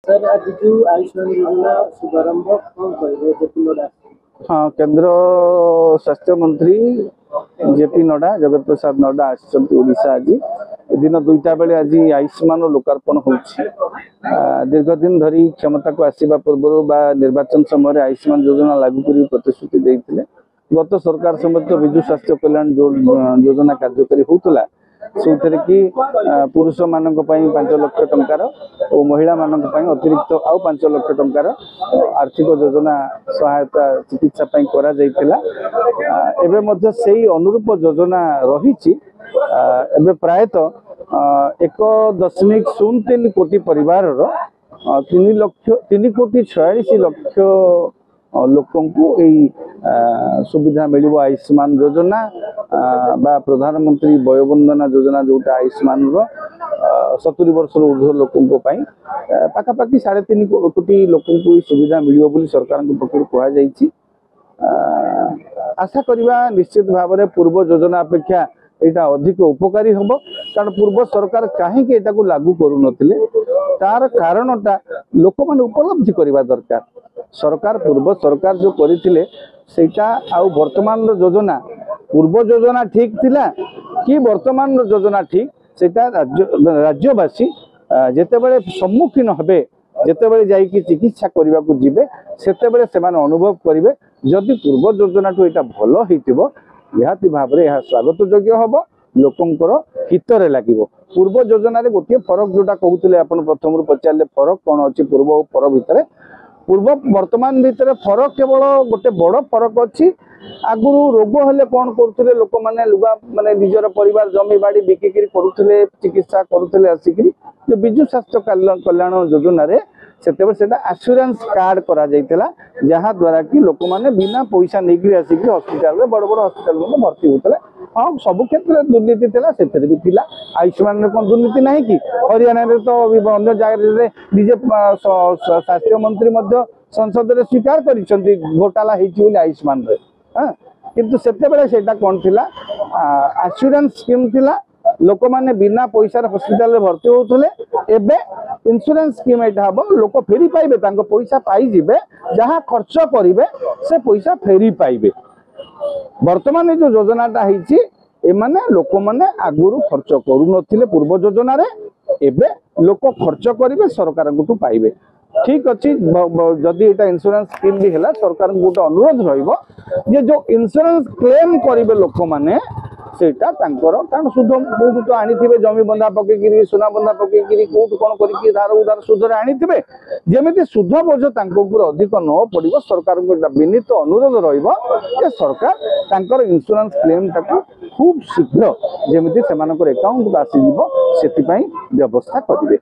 Sir आज जो आयुष्मान योजना शुभारंभ कौन करेंगे जेपी नड्डा। हाँ, केंद्र स्वास्थ्य मंत्री जेपी नड्डा जगत प्रसाद नड्डा आशा आज दिन 2टा बेले आज आयुष्मान लोकार्पण हो दीर्घ दिन धरी क्षमता को आसवा पूर्व बा निर्वाचन समय आयुष्मान योजना लागू कर प्रतिश्रुति देते गत सरकार समेत विजु स्वास्थ्य कल्याण योजना कार्यकारी होता से कि पुरुष मान 5 लाख टंकार और महिला मान अतिरिक्त आउ 5 लाख टंकार आर्थिक योजना सहायता चिकित्सा करा से अनुरूप योजना रही प्रायतः 1.03 कोटी परिवार 3 कोटी 46 लक्ष लोकों सुविधा मिल आयुष्मान योजना बा प्रधानमंत्री वयोवंदना योजना जोटा आयुष्मान 70 वर्ष ऊर्ध्व लोकों पाखापाखि 3.5 कोटी लोकों सुविधा मिल सरकार पक्ष कहुई। आशा करवा निश्चित भाव में पूर्व योजना अपेक्षा यहाँ अधिक उपकारी हम कारण पूर्व सरकार कहीं लागू करूँ तार कारणटा लोक मैंने उपलब्धि करवा दरकार। सरकार पूर्व सरकार जो करते वर्तमान योजना पूर्व योजना ठीक थिला कि वर्तमान योजना ठीक से राज्यवासी जितेबाला सम्मुखीन हे जितेबाला जाइए चिकित्सा करने को जीवे से अनुभव करेंगे जदि पूर्व योजना टू यहाँ भल हो निहाती भाव में यह स्वागत योग्य हम लोकंर हितरे लगे। पूर्व योजना गोटे फरक जोटा कहते आप प्रथम पचारे फरक कौन अच्छी पूर्व और पर भितर पूर्व वर्तमान भितर फरक केवल गोटे बड़ फरक अच्छी आगुरी रोग हेले कौन करुले लोक मैंने लुगा माने निजर परिवार जमी बाड़ी बिकिकी करुले चिकित्सा करुले आसिक जो विजु स्वास्थ्य कल्याण योजना से आश्योरेंस कार्ड करा जहाँ द्वारा कि लोक मैंने बिना पैसा नहीं आसिक हस्पिटाल बड़ बड़ हस्पिटाल में भर्ती होते हाँ सब क्षेत्र में दुर्नीति से भी थिला आयुष्मान कौन दुर्नीति ना कि हरियाणा में तो अन्य जगह निजे स्वास्थ्य मंत्री संसद में स्वीकार कर घोटाला होती आयुष्मान हाँ किंतु से कौन थी आश्योरेंस स्कीम थिला लोक मैंने बिना पैसा हस्पिटाल में भर्ती होते इंश्योरेंस स्कीम यहाँ हम लोक फेरी पाइबे पैसा पाइबे जहाँ खर्च करेंगे से पैसा फेरी पाइबे। वर्तमान जो योजनाटा होने लोक मैंने आगुरी खर्च करूँ पूर्व योजना एबे लोक खर्च करेंगे सरकार पाइबे ठीक अच्छी जदि यहाँ इंश्योरेंस स्कीम भी है सरकार गोटे अनुरोध रही जो इंश्योरेंस क्लेम करेंगे लोक मैंने सेटा कारण सुध कौटू तो आनी जमी बंधा पकईकि सुना बंधा पकईकि कौटू कौन कर धार उधार सुधर आनी जमी सुध बोझ अधिक न पड़ो सरकार विनीत अनुरोध रही सरकार इंश्योरेंस क्लेम टाक खूब शीघ्र जमी से अकाउंट आसीज से व्यवस्था करेंगे।